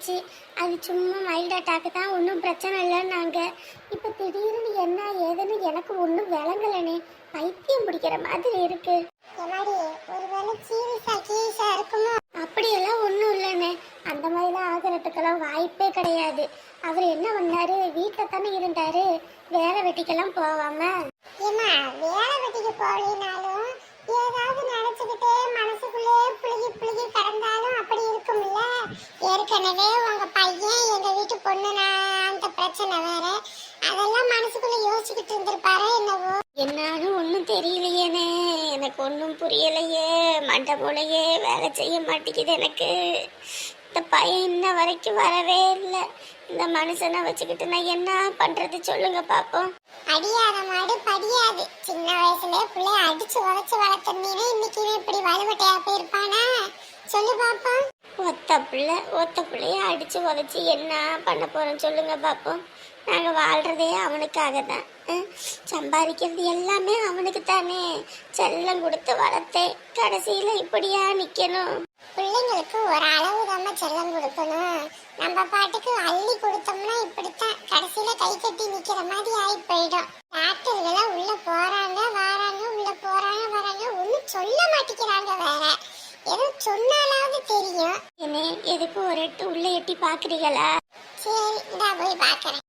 போச்சு. அது சும்மா மைல்ட் அட்டாக்கு தான், ஒன்றும் பிரச்சனை இல்லைன்னாங்க. இப்போ திடீர்னு என்ன ஏதுன்னு எனக்கு ஒன்றும் விளங்கலனே. பைத்தியம் பிடிக்கிற மாதிரி இருக்கு. அப்படியெல்லாம் ஒன்றும் இல்லைண்ணே. அந்த மாதிரிலாம் ஆகிறதுக்கெல்லாம் வாய்ப்பே கிடையாது. அவர் என்ன பண்ணாரு, வீட்டில் தானே இருந்தாரு, வேலை வெட்டிக்கெல்லாம் போகாம. ஏமா வேலை வெட்டிக்கு போகலினாலும் ஏதாவது நினைச்சுக்கிட்டே மனசுக்குள்ளே புழுகி புழுகி கடந்தாலும் அப்படி இருக்கும்ல. ஏற்கனவே உங்க பையன் எங்க வீட்டு பொண்ணுனா அந்த பிரச்சனை வேற, அதெல்லாம் மனசுக்குள்ள யோசிச்சுக்கிட்டு இருந்திருப்பாரு என்னவோ. என்னாலும் ஒன்றும் தெரியலையேனே, எனக்கு ஒன்றும் புரியலையே. மண்டை மூளையே வேலை செய்ய மாட்டேங்குது எனக்கு. இந்த பையன் இன்ன வரைக்கும் வரவே இல்லை. இந்த மனுஷனை வச்சுக்கிட்டு நான் என்ன பண்றது சொல்லுங்க பாப்போம். அடியாத மாடு படியாது. சின்ன வயசுல பிள்ளைய அடிச்சு உதச்சு வளர்த்தீங்கன்னா இன்னைக்கு இப்படி வலுவட்டையா போயிருப்பானா சொல்லு பாப்போம். ஒத்த பிள்ளைய அடிச்சு உதச்சு என்ன பண்ண போறோம் சொல்லுங்க பாப்போம். நாங்க வாழ்றதே அவனுக்காக தான். சம்பாதிக்கிறது எல்லாமே அவனுக்கு தானே. செல்லம் கொடுத்து வளர்த்தேன், கடைசியில இப்படியா நிக்கணும். பிள்ளைங்களுக்கு ஒரு அளவு தாம செல்லம் கொடுக்கணும். நம்ம பாட்டுக்கு அள்ளி கொடுத்தோம்னா இப்படித்தான் கடைசியில கை கட்டி நிக்கிற மாதிரி ஆகி போயிடும். டாக்டர்களா உள்ள போறாங்க வராங்க, உள்ள போறாங்க வராங்க, ஒன்னும் சொல்ல மாட்டேங்கிறாங்க. வேற ஏதோ சொன்னாலாவது தெரியும். என்ன எதுக்கு ஒரு எட்டு உள்ள எட்டி பாக்குறீங்களா? சரி நான் போய் பாக்குறேன்.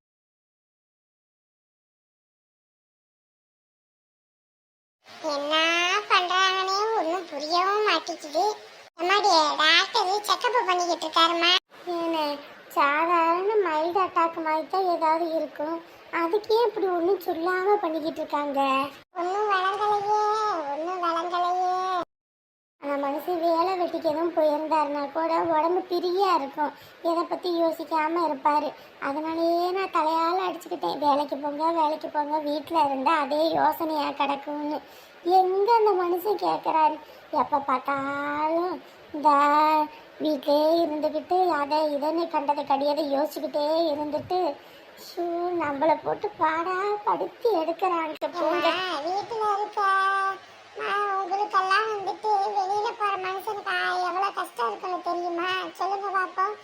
என்ன பண்றாங்கன்னே ஒன்னும் புரியவும் மாட்டேங்குது. டாக்டர் செக்கப் பண்ணிக்கிட்டு இருக்காருமா. ஏன்னா சாதாரண மைல்டு அட்டாக் மாதிரி தான் ஏதாவது இருக்கும். அதுக்கே இப்படி ஒன்றும் சொல்லாம பண்ணிக்கிட்டு இருக்காங்க. ஒன்னும் வழங்கலையே, ஒன்னும் வழங்கலையே. அந்த மனுஷன் வேலை வெட்டிக்கு எதுவும் போயிருந்தாருன்னா கூட உடம்பு பிரியா இருக்கும், எதை பத்தி யோசிக்காம இருப்பாரு. அதனாலேயே நான் தலையால அடிச்சுக்கிட்டேன், வேலைக்கு போங்க வீட்டில் இருந்தா அதே யோசனையா கிடக்கும்னு. எங்க அந்த மனுஷன் கேட்குறாரு? எப்போ பார்த்தாலும் இந்த வீட்டிலே இருந்துக்கிட்டு அதை இதன்னு கண்டதை கடியதை யோசிச்சுக்கிட்டே இருந்துட்டு நம்மளை போட்டு பாடா படுத்தி எடுக்கிறாங்க. வீட்டுல இருக்க உங்களுக்கெல்லாம் வந்துட்டு வெளியில போற மனுஷனுக்கு எவ்வளவு கஷ்டம் இருக்குன்னு தெரியுமா? சொல்லுங்க பாப்போம்.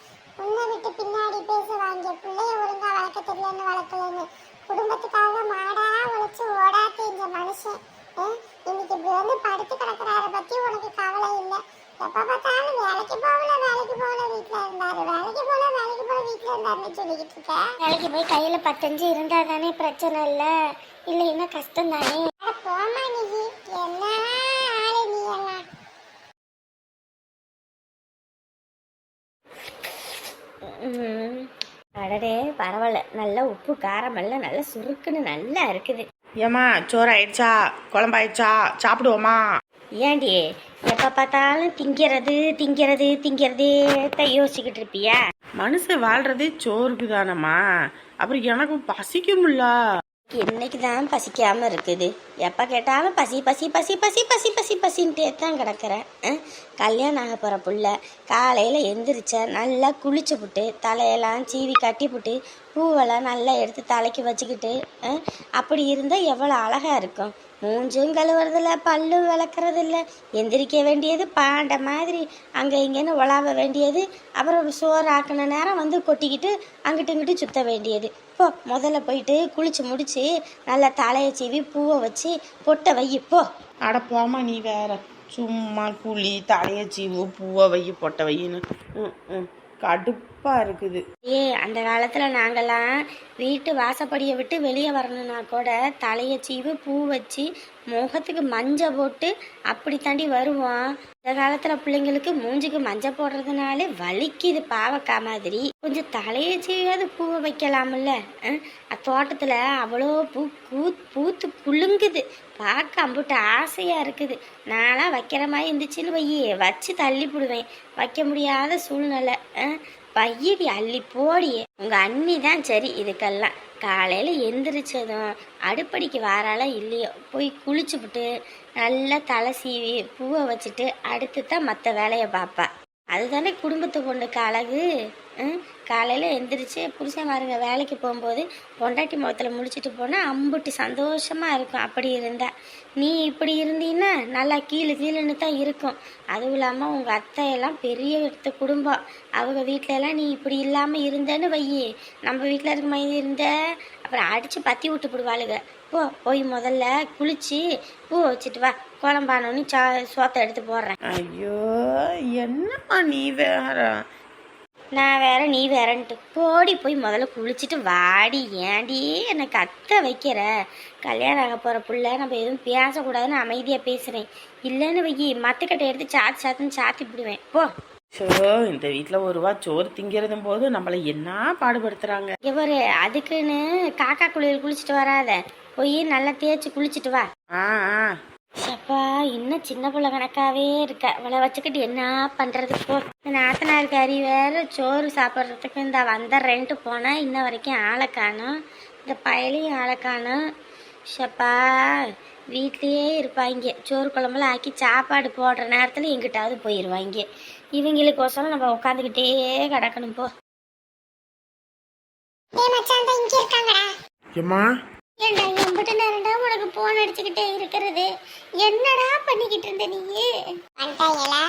உன்னை விட்டு பின்னாடி பேசுவாங்க, பிள்ளைய ஒழுங்கா வளர்க்க தெரியலன்னு வளர்க்கலன்னு. குடும்பத்துக்காக மாடா உழைச்சு ஓடா தெரிஞ்ச மனுஷன் இன்னைக்கு இப்படி வந்து படுத்து கிடக்குறாரு பத்தி உனக்கு கவலை இல்லை. எப்ப பார்த்தாலும் வேலைக்கு போகல வீட்டுல இருந்தாரு, வேலைக்கு போல வீட்டுல இருந்தாருன்னு சொல்லிக்கிட்டு இருக்க. வேலைக்கு போய் கையில 10 இருந்தா தானே பிரச்சனை இல்லை, இல்லைன்னா கஷ்டம் தானே. போமா நீ என்ன ஆளு நீ எல்லாம். அடடே பரவாயில்ல, நல்ல உப்பு காரம் எல்லாம் நல்லா சுருக்குன்னு நல்லா இருக்குது. ஏம்மா சோறு ஆயிடுச்சா, குழம்பாயிடுச்சா, சாப்பிடுவோமா? ஏண்டி எப்போ பார்த்தாலும் திங்கிறதே யோசிச்சுக்கிட்டு இருப்பியா? மனுஷன் வாழ்றதே சோறுக்கு தானம்மா, அப்புறம் எனக்கும் பசிக்கும்ல. இன்னைக்கு தான் பசிக்காம இருக்குது. எப்போ கேட்டாலும் பசின்ட்டே தான் கிடக்கிறேன். கல்யாணம் ஆக போகிற புள்ள காலையில் எந்திரிச்ச நல்லா குளிச்சு புட்டு தலையெல்லாம் சீவி கட்டி புட்டு பூவெல்லாம் நல்லா எடுத்து தலைக்கு வச்சுக்கிட்டு அப்படி இருந்தால் எவ்வளோ அழகாக இருக்கும். மூஞ்சும் கழுவுறதில்ல, பல்லும் விளக்குறதில்ல, எந்திரிக்க வேண்டியது பாண்ட மாதிரி அங்கே இங்கேன்னு உலாவ வேண்டியது, அப்புறம் சோறு ஆக்கின நேரம் வந்து கொட்டிக்கிட்டு அங்கிட்டு இங்கிட்டு சுற்ற வேண்டியது. போ முதல்ல போயிட்டு குளிச்சு முடிச்சு நல்லா தலையை சீவி பூவை வச்சு பொட்டை வை போ. அட போமா நீ வேற, சும்மா குழி தலைய சீவு பூவை வை பொட்டை வையின்னு கடுப்பா இருக்குது. அந்த காலத்துல நாங்கெல்லாம் வீட்டு வாசப்படியை விட்டு வெளியே வரணும்னா கூட தலையை சீவு பூ வச்சு முகத்துக்கு மஞ்சள் போட்டு அப்படி தாண்டி வருவோம். இந்த காலத்துல பிள்ளைங்களுக்கு மூஞ்சிக்கு மஞ்சள் போடுறதுனாலே வலிக்குது பாவக்கா மாதிரி. கொஞ்சம் தலையை சீவாது பூவை வைக்கலாம்ல. தோட்டத்துல அவ்வளோ பூத்து குலுங்குது, பார்க்க அம்புட்டு ஆசையா இருக்குது. நான்லாம் வைக்கிற மாதிரி இருந்துச்சுன்னு வச்சு தள்ளி போடுவேன், வைக்க முடியாத சூழ்நிலை. பையடி அள்ளி போடியே. உங்க அண்ணி தான் சரி இதுக்கெல்லாம். காலையில எந்திரிச்சதும் அடுப்படிக்கு வாரால இல்லையோ போய் குளிச்சுப்புட்டு நல்லா தலை சீவி பூவை வச்சுட்டு அடுத்து தான் மற்ற வேலையை பார்ப்பா. அதுதானே குடும்பத்தை கொண்டுக்கு அழகு. காலையில் எந்திரிச்சு புருஷன்மாருங்க வேலைக்கு போகும்போது பொண்டாட்டி முகத்தில் முடிச்சுட்டு போனால் அம்புட்டு சந்தோஷமாக இருக்கும். அப்படி இருந்தா நீ இப்படி இருந்தீன்னா நல்லா கீழுன்னு தான் இருக்கும். அதுவும் இல்லாமல் உங்கள் அத்தையெல்லாம் பெரிய குடும்பம். அவங்க வீட்டிலலாம் நீ இப்படி இல்லாமல் இருந்தேன்னு வையி, நம்ம வீட்டில் இருக்க மாதிரி இருந்த அப்புறம் அடித்து பற்றி விட்டு போடுவாளுங்க. போய் முதல்ல குளிச்சு பூ வச்சுட்டு வா, குழம்பானோன்னு சோத்தை எடுத்து போடுறேன். ஐயோ என்னம்மா நீ வேற. நான் வேற நீ வேறன்ட்டு போடி, போய் முதல்ல குளிச்சுட்டு வாடி. ஏண்டி எனக்கு அத்தை வைக்கிற? கல்யாணம் ஆக போகிற புள்ள, நம்ம எதுவும் பேசக்கூடாதுன்னு அமைதியாக பேசுகிறேன். இல்லைன்னு வைக்கி மத்துக்கட்டை எடுத்து சாத்துன்னு சாத்தி விடுவேன். போ. ஸோ இந்த வீட்டில் ஒரு ரூபா சோறு திங்கிறதும் போது நம்மளை என்ன பாடுபடுத்துறாங்க. இவரு அதுக்குன்னு காக்கா குளியல் குளிச்சுட்டு வராத, போய் நல்லா தேய்ச்சி குளிச்சுட்டு வா. ஆ ஆ அப்பா இன்னும் சின்ன பிள்ளை கணக்காவே இருக்க, இவளை வச்சுக்கிட்டு என்ன பண்றது? போ. நாத்தனாருக்காரி வேற சோறு சாப்பிட்றதுக்கு இந்த வந்துடுறேன்ட்டு போனா இன்ன வரைக்கும் ஆளை காணும். இந்த பயலையும் ஆளை காணும். ஷப்பா வீட்லேயே இருப்பாங்க. சோறு குழம்புல ஆக்கி சாப்பாடு போடுற நேரத்தில் எங்கிட்டாவது போயிடுவாங்க. இவங்களுக்கோசரம் நம்ம உட்காந்துக்கிட்டே கிடக்கணும். போ. டேய் மச்சான் தான் இங்க இருக்காங்கடா. ஏம்மா ஏண்டா எம்பிட்டு நேரம்டா உனக்கு போன் அடிச்சுக்கிட்டே இருக்கிறது? என்னடா பண்ணிக்கிட்டு இருந்த நீ? வந்துட்டாங்களா?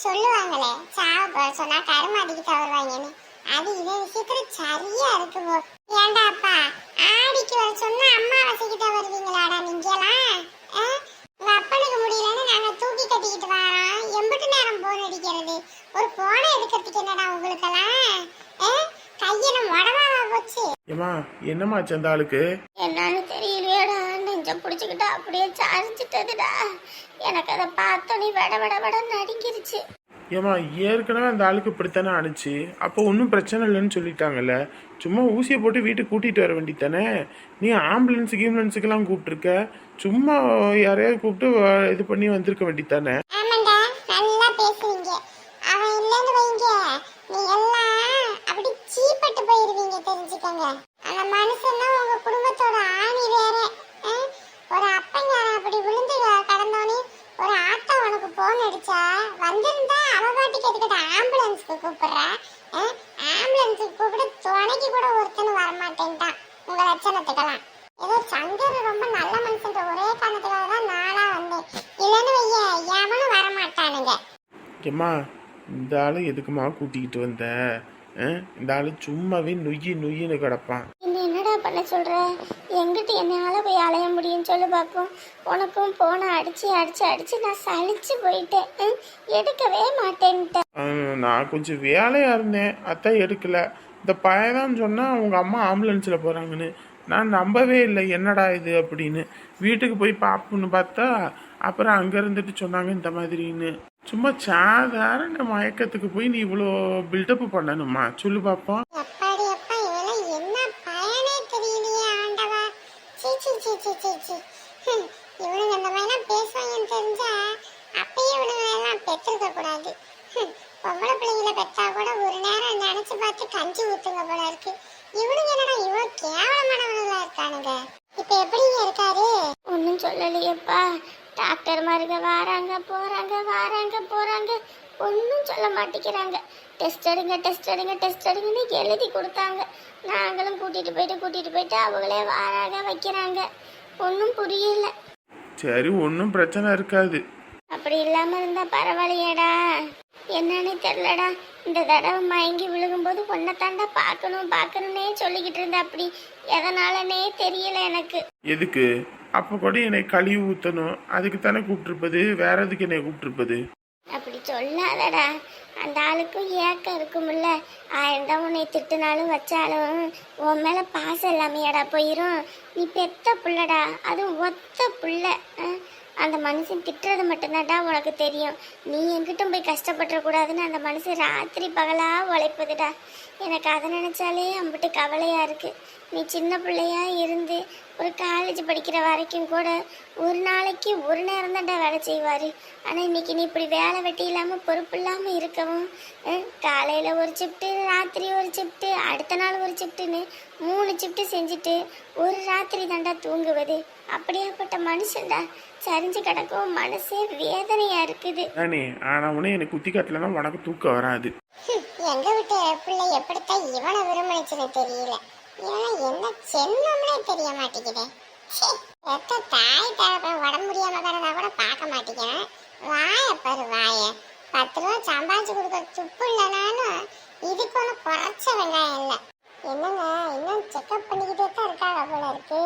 சொல்லுவாங்களே சாவு சொன்னா கருமாதிக்கு தவறுவாங்கன்னு, அது இதே விஷயத்துல சரியா இருக்கு. போ. ஏண்டா அப்பா ஆடிக்கு வர சொன்னா அம்மாவாசைக்கு தான் வருவீங்களாடா நீங்களாம்? உங்க அப்பனுக்கு முடியலன்னு நாங்க தூக்கி கட்டிக்கிட்டு வரோம். எம்பிட்டு நேரம் போன் அடிக்கிறது? ஒரு போனை எடுக்கிறதுக்கு என்னடா உங்களுக்கெல்லாம் கையில உடவாவா போச்சு? ஏமா என்னமாச்சு அந்த ஆளுக்கு? என்னன்னு தெரியலையேடா, நெஞ்சம் பிடிச்சிக்கிட்டு அப்படியே சாரிச்சிட்டதுடா. எனக்கு அதை பார்த்தோன்னே விட நடுங்கிருச்சு. ஏமா ஏற்கனவே அந்த ஆளுக்கு இப்படித்தானே அனுச்சு, அப்போ ஒன்றும் பிரச்சனை இல்லைன்னு சொல்லிட்டாங்கல்ல. சும்மா ஊசியை போட்டு வீட்டுக்கு கூட்டிகிட்டு வர வேண்டித்தானே. நீ ஆம்புலன்ஸுக்கெல்லாம் கூப்பிட்டுருக்க, சும்மா யாரையாவது கூப்பிட்டு இது பண்ணி வந்திருக்க வேண்டித்தானே. ஆமாண்டா, நல்லா பேசுவீங்க. அவன் இல்லைன்னு வைங்க, நீ எல்லாம் அப்படி சீப்பட்டு போயிருவீங்க. தெரிஞ்சுக்கங்க, அந்த மனுஷன் தான் உங்க குடும்பத்தோட ஆணி வேற. ஒரு அப்பங்க அப்படி விழுந்து கடந்தோனே ஒரு ஆத்தா உனக்கு போன் அடிச்சா வந்திருந்தா அவ பாட்டுக்கு எதுக்கிட்ட ஆம்புலன்ஸ்க்கு கூப்பிடுற? ஆம்புலன்ஸுக்கு கூப்பிட துணைக்கு கூட ஒருத்தனும் வரமாட்டேன்ட்டான். உங்க லட்சணத்துக்கெல்லாம் ஏதோ சங்கர் ரொம்ப நல்ல மனுஷன்ற ஒரே காரணத்துக்காக தான் நானா வந்தேன். இல்லைன்னு வைய எவனும் வரமாட்டானுங்க. ஏம்மா இந்த ஆளு எதுக்குமா கூட்டிக்கிட்டு வந்த? இந்த ஆளு சும்மாவே நொய்யின்னு கிடப்பான். இன்னும் என்னடா பண்ண சொல்ற? எங்கிட்ட என்னால போய் அலைய முடியும்னு சொல்லு பார்ப்போம். உனக்கும் போன அடிச்சு நான் சலிச்சு போயிட்டேன். எடுக்கவே மாட்டேன்ட்டேன். நான் கொஞ்சம் வேலையா இருந்தேன், அதான் எடுக்கல. இந்த பையதான் சொன்னா அவங்க அம்மா ஆம்புலன்ஸில் போறாங்கன்னு. நான் நம்பவே இல்லை, என்னடா இது அப்படின்னு. வீட்டுக்கு போய் பார்ப்போன்னு பார்த்தா அப்புறம் அங்கே இருந்துட்டு சொன்னாங்க இந்த மாதிரின்னு. சும்மா சாதாரண மயக்கத்துக்கு போய் நீ இவ்வளோ பில்டப் பண்ணணுமா? சொல்லு பார்ப்போம். எப்பாடி அப்பா, இவெல்லாம் என்ன பயனே தெரியலையே ஆண்டவா. சீ சீ சீ சீ சீ சீ. இவனுங்க இந்த மாதிரிலாம் பேசுவாங்கன்னு தெரிஞ்சா அப்பயே இவனுங்க எல்லாம் பெற்றிருக்க கூடாது. பொம்பளை பிள்ளைங்களை பெற்றா கூட ஒரு நேரம் நினைச்சு பார்த்து கஞ்சி ஊத்துங்க போல இருக்கு. இவனுங்க என்னடா இவ்வளவு கேவலமானவங்களா இருக்கானுங்க. இப்ப எப்படிங்க இருக்காரு? ஒன்னும் சொல்லலையப்பா. டாக்டர் மாருங்க வராங்க போறாங்க, ஒன்னும் சொல்ல மாட்டேங்கிறாங்க. டெஸ்ட் எடுங்கன்னு எழுதி கொடுத்தாங்க. நாங்களும் கூட்டிட்டு போயிட்டு அவங்களே வராங்க வைக்கிறாங்க. ஒன்னும் புரியல. சரி, ஒன்றும் பிரச்சனை இருக்காது. அப்படி இல்லாம இருந்தா பரவாயில்லையேடா. என்னன்னு தெரியலடா, இந்த தடவை மயங்கி விழுகும்போது ஒன்ன தாண்டா பார்க்கணும்னே சொல்லிக்கிட்டு இருந்தா. அப்படி எதனாலனே தெரியல எனக்கு. எதுக்கு? அப்போ கூட என்னை கழுவி ஊற்றணும், அதுக்கு தானே கூப்பிட்டுருப்பது. வேற எதுக்கு என்னை கூப்பிட்டுருப்பது? அப்படி சொல்லாதடா. அந்த ஆளுக்கும் ஏக்கம் இருக்கும்ல. 1000 தான் உன்னை திட்டுனாலும் வச்சாலும் உன் மேல பாசம் இல்லாமையாடா போயிரும். நீ பெத்த புள்ளடா, அதுவும் ஒத்த புள்ள. அந்த மனுஷன் திட்டுறது மட்டும்தான்டா உனக்கு தெரியும். நீ எங்கிட்டும் போய் கஷ்டப்பட்டுறக்கூடாதுன்னு அந்த மனுஷன் ராத்திரி பகலா உழைப்பதுடா. எனக்கு அதை நினைச்சாலே அம்பிட்டு கவலையா இருக்கு. நீ சின்ன பிள்ளையா இருந்து ஒரு காலேஜ் படிக்கிற வரைக்கும் கூட ஒரு நாளைக்கு ஒரு நேரம் தான்டா வேலை செய்வாரு. ஆனா இன்னைக்கு நீ இப்படி வேலை வெட்டி இல்லாம பொறுப்பு இல்லாம இருக்கவும் காலையில ஒரு ஷிஃப்ட்டு, ராத்திரி ஒரு ஷிஃப்ட்டு, அடுத்த நாள் ஒரு ஷிஃப்ட்டுன்னு 3 ஷிஃப்ட்டு செஞ்சுட்டு ஒரு ராத்திரி தாண்டா தூங்குவது. அப்படியாப்பட்ட மனுஷன்டா சரிஞ்சு கிடக்கும். மனசே வேதனையா இருக்குது. தானே ஆனவனே எனக்கு குத்தி காட்டலன்னா உனக்கு தூக்கம் வராது. எங்க விட்டு பிள்ளை எப்படித்தான் இவனை விரும்பிச்சுன்னு தெரியல. இவன் என்ன சென்னம்னே தெரிய மாட்டேங்குது. தாய் தகப்பன் உடம்பு முடியாம கிடந்தா கூட பார்க்க மாட்டேங்கிறேன். வாய பாரு வாய. 10 ரூபா சம்பாதிச்சு கொடுக்க துப்பு இல்லைனாலும் இதுக்கு ஒன்றும் குறைச்ச வெங்காயம் இல்லை. என்னங்க இன்னும் செக்அப் பண்ணிக்கிட்டே தான் இருக்காங்க போல இருக்கு.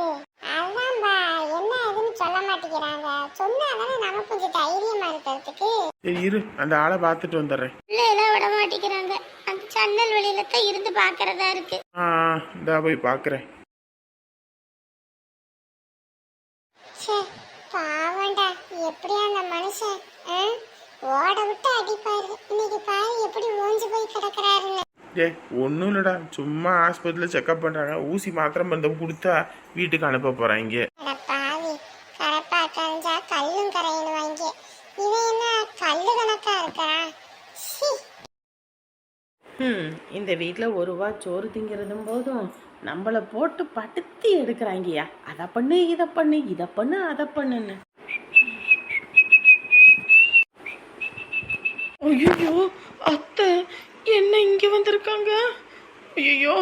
அதான்பா என்ன எதுன்னு சொல்ல மாட்டேங்கிறாங்க. சொன்னாதானே நமக்கு கொஞ்சம் தைரியமா இருக்கிறதுக்கு. சரி இரு, அந்த ஆளை பார்த்துட்டு வந்துடுறேன். பிள்ளையெல்லாம் விட மாட்டேங்கிறாங்க. அந்த சன்னல் வெளியில தான் இருந்து பாக்குறதா இருக்கு. இந்தா போய் பார்க்குறேன். பாவண்டா எப்படியா அந்த மனுஷன் ஓட விட்டு அடிப்பாரு. இன்னைக்கு பாரு எப்படி ஓஞ்சு போய் கிடக்குறாருன்னு. ஒன்றும் இல்லைடா, சும்மா ஆஸ்பத்திரியில் செக்அப் பண்ணுறாங்க. ஊசி மாத்திரை மருந்து கொடுத்தா வீட்டுக்கு அனுப்ப போகிறாங்க. பாவி கரப்பா கரைஞ்சா கல்லும் கரையணும் வாங்கி. இவன் என்ன கல்லு கணக்கா இருக்கிறான். இந்த வீட்டில் ஒரு ரூபா சோறு திங்கிறதும் போதும் நம்மளை போட்டு படுத்தி எடுக்கிறாங்கய்யா. அதை பண்ணு இதை பண்ணு இதை பண்ணு அதை பண்ணுன்னு. ஐயோ அத்தை என்ன இங்க வந்திருக்காங்க? ஐயோ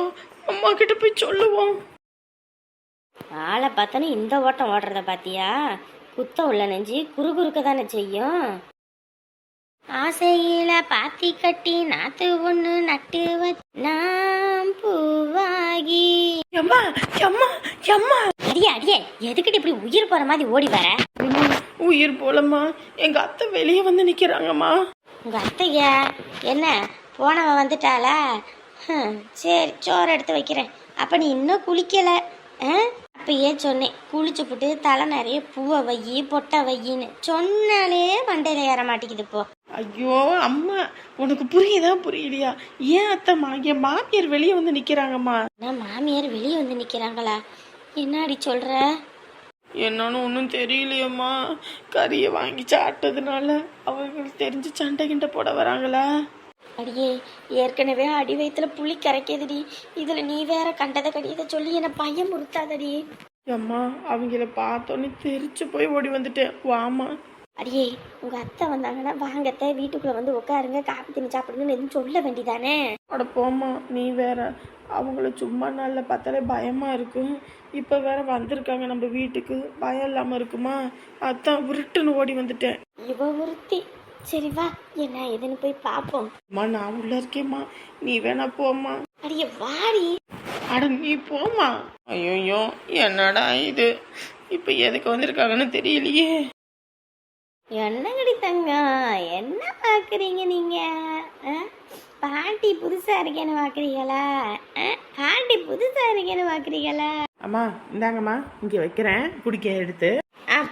அம்மா கிட்ட போய் சொல்லுவோம். ஆளை பார்த்தோன்னே இந்த ஓட்டம் ஓடுறத பாத்தியா? குத்தம் உள்ள நெஞ்சு குறுகுறுக்க தானே செய்யும். ஆசையில பாத்தி கட்டி நாத்து ஒண்ணு நட்டு நாம் பூவாகி. அம்மா அம்மா அம்மா அடியே அடியே, எதுக்கிட்டு இப்படி உயிர் போற மாதிரி ஓடி வர? உயிர் போலம்மா, எங்க அத்தை வெளியே வந்து நிக்கிறாங்கம்மா. உங்க அத்தையா என்ன போனவ வந்துட்டாளா? சரி சோறு எடுத்து வைக்கிறேன். அப்ப நீ இன்னும் குளிக்கல? அப்பயே சொன்னேன் குளிச்சு போட்டு தலை நிறைய பூவை வையி பொட்டை வையின்னு சொன்னாலே மண்டையில ஏற மாட்டேங்குது. இப்போ ஐயோ அம்மா, உனக்கு புரியுதா புரியலையா? ஏன் அத்தைம்மா என் மாமியார் வெளியே வந்து நிக்கிறாங்கம்மா. நான் மாமியார் வெளியே வந்து நிக்கிறாங்களா? என்னடி சொல்ற? என்னன்னு ஒன்றும் தெரியலையம்மா. கறியை வாங்கி சாப்பிட்டதுனால அவங்களுக்கு தெரிஞ்சு சண்டை கிண்டை போட வராங்களா? அடியே ஏற்கனவே அடி வயிற்றுல புளி கரைக்குதுடி. இதுல நீ வேற கண்டதை கடியதை சொல்லி என்ன பையன் முறுத்தாதடி. அம்மா அவங்கள பார்த்தோன்னே தெரிச்சு போய் ஓடி வந்துட்டேன். வாமா. அடியே உங்க அத்தை வந்தாங்கன்னா வாங்கத்த வீட்டுக்குள்ள வந்து உட்காருங்க காப்பி தண்ணி சாப்பிடுங்கன்னு எதுவும் சொல்ல வேண்டிதானே? அட போம்மா, நீ வேற. அவங்கள சும்மா நாளில் பார்த்தாலே பயமா இருக்கும். இப்போ வேற வந்திருக்காங்க நம்ம வீட்டுக்கு, பயம் இல்லாமல் இருக்குமா? அதான் உருட்டுன்னு ஓடி வந்துட்டேன். இவ ஒருத்தி. சரி வா, என்ன எதுன்னு போய் பார்ப்போம். அம்மா நான் உள்ள இருக்கேம்மா, நீ வேணா போம்மா. அடியே வாடி. அட நீ போம்மா. ஐயோ என்னடா இது, இப்போ எதுக்கு வந்திருக்காங்கன்னு தெரியலையே. என்னங்கடி தங்கம், என்ன பார்க்குறீங்க நீங்க? பாட்டி புதுசா இருக்கேன்னு பார்க்குறீங்களா? பாட்டி புதுசா இருக்கேன்னு பார்க்குறீங்களா? அம்மா இந்தாங்கம்மா, இங்கே வைக்கிறேன், குடிக்க எடுத்து.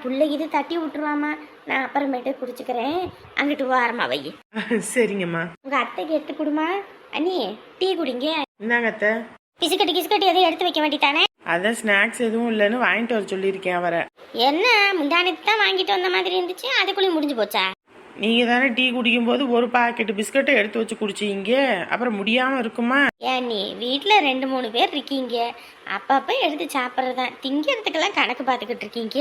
பிள்ளைக்கு இது தட்டி விட்டுருவாமா, நான் அப்புறமேட்டு குடிச்சுக்கிறேன். அங்கிட்டு வாரமா வை. சரிங்கம்மா. உங்க அத்தைக்கு எடுத்து கொடுமா. அண்ணி டீ குடிங்க. இந்தாங்க அத்தை. பிஸ்கட்டு கிஸ்கட்டு எதையும் எடுத்து வைக்க வேண்டித்தானே? அதான் ஸ்நாக்ஸ் எதுவும் இல்லைன்னு வாங்கிட்டு வர சொல்லியிருக்கேன் அவரை. என்ன முந்தானத்து தான் வாங்கிட்டு வந்த மாதிரி இருந்துச்சு, அதுக்குள்ளேயும் முடிஞ்சு போச்சா? நீங்கள் தானே டீ குடிக்கும்போது ஒரு பாக்கெட்டு பிஸ்கட்டை எடுத்து வச்சு குடிச்சிங்க, அப்புறம் முடியாமல் இருக்குமா? ஏன் நீ வீட்டில் 2-3 பேர் இருக்கீங்க, அப்பப்போ எடுத்து சாப்பிட்றதான், திங்கிறதுக்கெல்லாம் கணக்கு பார்த்துக்கிட்டு இருக்கீங்க.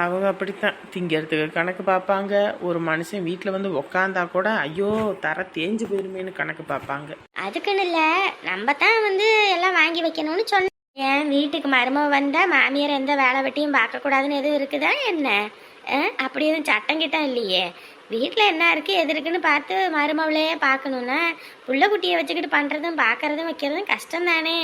அவங்க அப்படித்தான் திங்கிறதுக்கு கணக்கு பார்ப்பாங்க. ஒரு மனுஷன் வீட்டில் வந்து உக்காந்தா கூட ஐயோ தர தேஞ்சு போயிருமேன்னு கணக்கு பார்ப்பாங்க. அதுக்குன்னு இல்லை, நம்ம தான் வந்து எல்லாம் வாங்கி வைக்கணும்னு சொன்னேன். ஏன் வீட்டுக்கு மருமக வந்தால் மாமியார் எந்த வேலை வெட்டியும் பார்க்கக்கூடாதுன்னு எதுவும் இருக்குதா என்ன? அப்படி எதுவும் சட்டம் கிட்டம் இல்லையே. வீட்டில் என்ன இருக்குது எது இருக்குன்னு பார்த்து மருமவளையே பார்க்கணுன்னா புள்ள குட்டியை வச்சுக்கிட்டு பண்ணுறதும் பார்க்குறதும் வைக்கிறதும் கஷ்டம் தானே.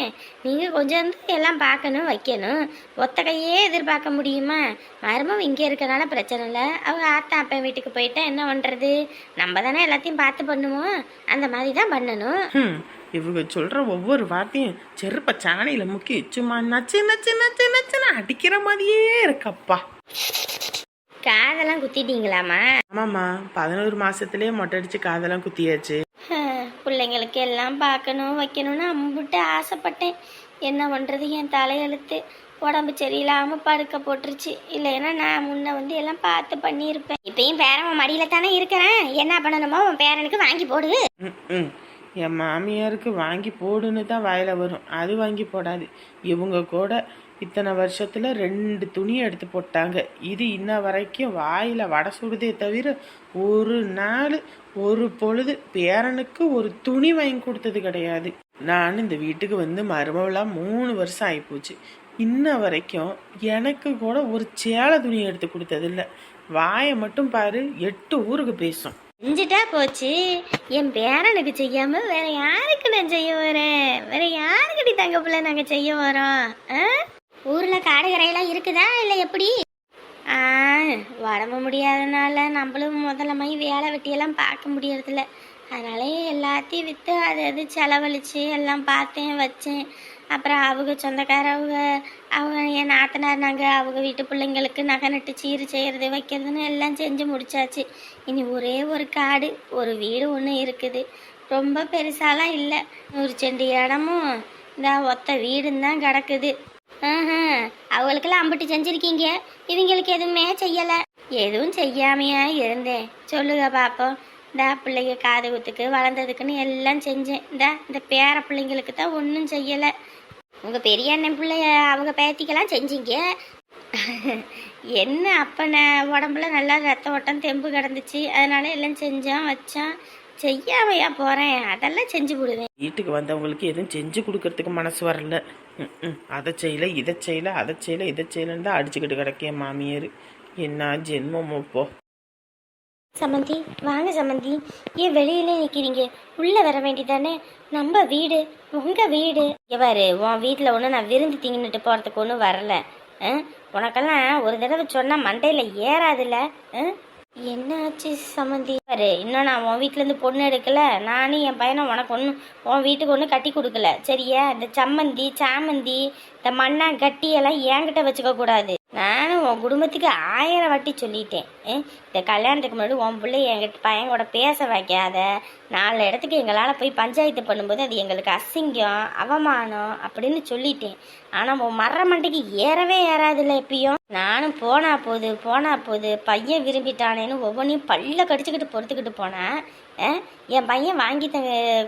நீங்கள் கொஞ்சம் வந்து எல்லாம் பார்க்கணும் வைக்கணும். ஒத்த கையே எதிர்பார்க்க முடியுமா? மருமவ இங்கே இருக்கனால பிரச்சனை இல்லை, அவங்க ஆத்தா அப்பா வீட்டுக்கு போயிட்டா என்ன பண்ணுறது? நம்ம தானே எல்லாத்தையும் பார்த்து பண்ணுவோம், அந்த மாதிரி தான் பண்ணணும். இவங்க சொல்கிற ஒவ்வொரு வார்த்தையும் செருப்ப சாணியில் முக்கி சும்மா நச்சு நச்சு நச்சு நச்சுன்னு அடிக்கிற மாதிரியே இருக்கப்பா. காதெல்லாம் குத்திட்டீங்களாமா? ஆமாம்மா, 11 மாசத்துலயே மொட்டை அடிச்சு காதெல்லாம் குத்தியாச்சு. பிள்ளைங்களுக்கு எல்லாம் பார்க்கணும் வைக்கணும்னு அம்பிட்டு ஆசைப்பட்டேன். என்ன பண்ணுறது, என் தலையெழுத்து உடம்பு சரியில்லாமல் படுக்க போட்டுருச்சு. இல்லைன்னா நான் முன்ன வந்து எல்லாம் பார்த்து பண்ணியிருப்பேன். இப்பயும் பேரன் மடியில் தானே இருக்கிறேன், என்ன பண்ணணுமோ உன் பேரனுக்கு வாங்கி போடு. ம் என் மாமியாருக்கு வாங்கி போடுன்னு தான் வாயில் வரும், அது வாங்கி போடாது. இவங்க கூட இத்தனை வருஷத்தில் 2 துணியை எடுத்து போட்டாங்க. இது இன்ன வரைக்கும் வாயில் வடை சுடுதே தவிர ஒரு நாள் ஒரு பொழுது பேரனுக்கு ஒரு துணி வாங்கி கொடுத்தது கிடையாது. நான் இந்த வீட்டுக்கு வந்து மருமவளாக 3 வருஷம் ஆகிப்போச்சு. இன்ன வரைக்கும் எனக்கு கூட ஒரு சேலை துணி எடுத்து கொடுத்ததில்ல. வாயை மட்டும் பாரு 8 ஊருக்கு பேசும். செஞ்சுட்டா போச்சு. என் பேரனுக்கு செய்யாம வேற யாருக்கு நான் செய்ய வரேன்? வேற யாருக்கிட்ட தங்க பிள்ளை நாங்கள் செய்ய வரோம்? ஊரில் காடு கரையெல்லாம் இருக்குதா இல்லை எப்படி? உடம்பு முடியாதனால நம்மளும் முதல்லமாய் வேலை வெட்டியெல்லாம் பார்க்க முடியறதில்ல. அதனால எல்லாத்தையும் விற்று அது செலவழித்து எல்லாம் பார்த்தேன் வச்சேன். அப்புறம் அவங்க சொந்தக்காரவங்க அவங்க என் நாத்தனார் நாங்கள் அவங்க வீட்டு பிள்ளைங்களுக்கு நகை நட்டு சீர் செய்கிறது வைக்கிறதுன்னு எல்லாம் செஞ்சு முடிச்சாச்சு. இனி ஒரே ஒரு காடு, ஒரு வீடு ஒன்று இருக்குது. ரொம்ப பெருசாலாம் இல்லை, 100 செண்டு இடமும் இந்த ஒத்த வீடுன்னு தான் கிடக்குது. அவங்களுக்கெல்லாம் அம்பிட்டு செஞ்சுருக்கீங்க, இவங்களுக்கு எதுவுமே செய்யலை. எதுவும் செய்யாமையா இருந்தேன் சொல்லுங்க பார்ப்போம். இந்த பிள்ளைங்க காது குத்துக்கு வளர்ந்ததுக்குன்னு எல்லாம் செஞ்சேன். இந்த பேர பிள்ளைங்களுக்கு தான் ஒன்றும் செய்யலை. உங்கள் பெரிய அண்ணன் பிள்ளைய அவங்க பேத்திக்கெல்லாம் செஞ்சீங்க. என்ன அப்பனை உடம்புல நல்லா ரத்த ஓட்டம் தெம்பு கிடந்துச்சு, அதனால எல்லாம் செஞ்சோம் வச்சோம். செய்யாமையா போகிறேன், அதெல்லாம் செஞ்சு விடுவேன். வீட்டுக்கு வந்தவங்களுக்கு எதுவும் செஞ்சு கொடுக்கறதுக்கு மனசு வரல. அதை செய்யலை இதை செய்யலை அதை செய்யலை இதை செய்யலைன்னு தான் அடிச்சுக்கிட்டு கிடக்கேன் மாமியார். என்ன ஜென்மமோ போ. சமந்தி வாங்க சமந்தி, ஏன் வெளியிலே நிற்கிறீங்க? உள்ளே வர வேண்டியதானே, நம்ம வீடு உங்கள் வீடு. எவ்வாறு உன் வீட்டில் ஒன்று நான் விருந்து திங்கிட்டு போகிறதுக்கு ஒன்றும் வரல. உனக்கெல்லாம் ஒரு தடவை சொன்னால் மண்டையில் ஏறாதுல்ல. என்ன ஆச்சு சமந்தி? பாரு, இன்னும் நான் உன் வீட்டிலேருந்து பொண்ணு எடுக்கலை. நானும் என் பையனை உனக்கு ஒன்றும் உன் வீட்டுக்கு ஒன்றும் கட்டி கொடுக்கல சரியா? இந்த சம்மந்தி சாமந்தி இந்த மண்ணா கட்டியெல்லாம் என்கிட்ட வச்சுக்க கூடாது. நானும் உன் குடும்பத்துக்கு 1000 வாட்டி சொல்லிட்டேன். இந்த கல்யாணத்துக்கு முன்னாடி உன் பிள்ளை என்கிட்ட பையன் கூட பேச வைக்காத. 4 இடத்துக்கு எங்களால் போய் பஞ்சாயத்து பண்ணும்போது அது எங்களுக்கு அசிங்கம் அவமானம் அப்படின்னு சொல்லிட்டேன். ஆனால் உன் மர மண்டைக்கு ஏறவே ஏறாதுல்ல எப்பயும். நானும் போனா போது பையன் விரும்பிட்டானேன்னு ஒவ்வொன்றையும் பல்ல கடிச்சுக்கிட்டு பொறுத்துக்கிட்டு போனேன். என் பையன் வாங்கி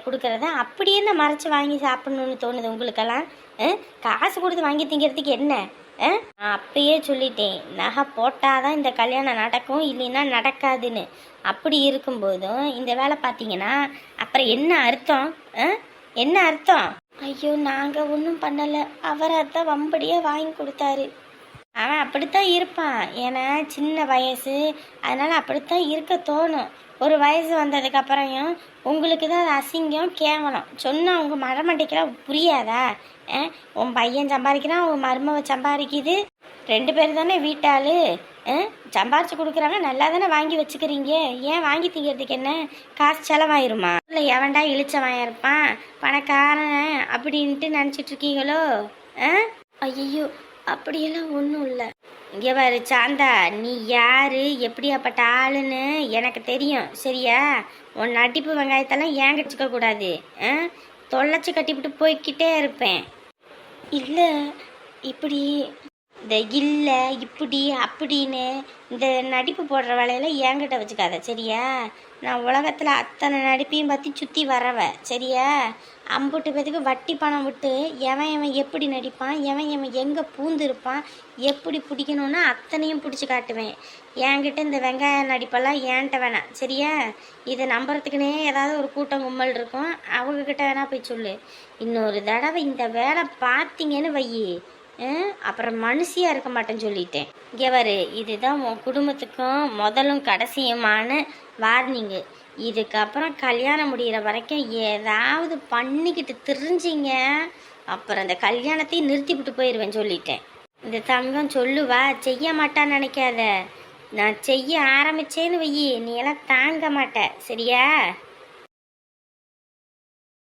கொடுக்கறத அப்படியே நான் மறைச்சி வாங்கி சாப்பிடணும்னு தோணுது உங்களுக்கெல்லாம். காசு கொடுத்து வாங்கி திங்கிறதுக்கு என்ன? நான் அப்பயே சொல்லிட்டேன், நகை போட்டாதான் இந்த கல்யாணம் நடக்கும், இல்லைன்னா நடக்காதுன்னு. அப்படி இருக்கும்போதும் இந்த வேலை பார்த்தீங்கன்னா அப்புறம் என்ன அர்த்தம்? என்ன அர்த்தம்? ஐயோ, நாங்கள் ஒன்றும் பண்ணலை, அவரை தான் வம்படியாக வாங்கி கொடுத்தாரு. அவன் அப்படித்தான் இருப்பான், ஏன்னா சின்ன வயசு, அதனால் அப்படித்தான் இருக்க தோணும். ஒரு வயசு வந்ததுக்கப்புறம் உங்களுக்கு தான் அது அசிங்கம் கேவலம் சொன்னால் உங்கள் மரமண்டைக்கெல்லாம் புரியாதா? உன் பையன் சம்பாதிக்கிறான், உன் மருமவை சம்பாதிக்குது, 2 பேர் தானே வீட்டாளு. சம்பாரிச்சு கொடுக்குறாங்க, நல்லா தானே வாங்கி வச்சுக்கிறீங்க. ஏன் வாங்கி திங்கிறதுக்கு என்ன காசு செலவாயிருமா? இல்லை எவன்டா இழிச்சவன் இருப்பான் பணக்காரன் அப்படின்ட்டு நினச்சிட்டு இருக்கீங்களோ? ஐயோ, அப்படியெல்லாம் ஒன்றும் இல்லை. இங்கே பாரு சாந்தா, நீ யாரு எப்படியாப்பட்ட ஆளுன்னு எனக்கு தெரியும் சரியா? உன் நடிப்பு வெங்காயத்தெல்லாம் ஏன் கடிச்சிக்க கூடாது. தொலைச்சி கட்டிவிட்டு போய்கிட்டே இருப்பேன். இல்லை இப்படி இந்த இல்லை இப்படி அப்படின்னு இந்த நடிப்பு போடுற வேலையெல்லாம் என்கிட்ட வச்சுக்காத சரியா? நான் உலகத்தில் அத்தனை நடிப்பையும் பற்றி சுற்றி வரவ சரியா? அம்புட்டு பேத்துக்கு வட்டி பணம் விட்டு எவன் எப்படி நடிப்பான், எவன் எங்கே பூந்துருப்பான், எப்படி பிடிக்கணும்னா அத்தனையும் பிடிச்சி காட்டுவேன். என்கிட்ட இந்த வெங்காய நடிப்பெல்லாம் ஏன்ட்ட வேணாம் சரியா? இதை நம்புறதுக்குன்னே ஏதாவது ஒரு கூட்டம் கும்பல் இருக்கும், அவங்கக்கிட்ட வேணா போய் சொல்லு. இன்னொரு தடவை இந்த வேலை பார்த்தீங்கன்னு வையி, அப்புறம் மனுஷியாக இருக்க மாட்டேன்னு சொல்லிட்டேன். இங்கே வரு, இதுதான் உன் குடும்பத்துக்கும் முதலும் கடைசியுமான வார்னிங்கு. இதுக்கப்புறம் கல்யாணம் முடிகிற வரைக்கும் ஏதாவது பண்ணிக்கிட்டு திரிஞ்சிங்க, அப்புறம் அந்த கல்யாணத்தையும் நிறுத்திவிட்டு போயிடுவேன் சொல்லிட்டேன். இந்த தங்கம் சொல்லுவா, செய்ய மாட்டான்னு நினைக்காத. நான் செய்ய ஆரம்பிச்சேன்னு வையி, நீ எல்லாம் தாங்க மாட்ட சரியா?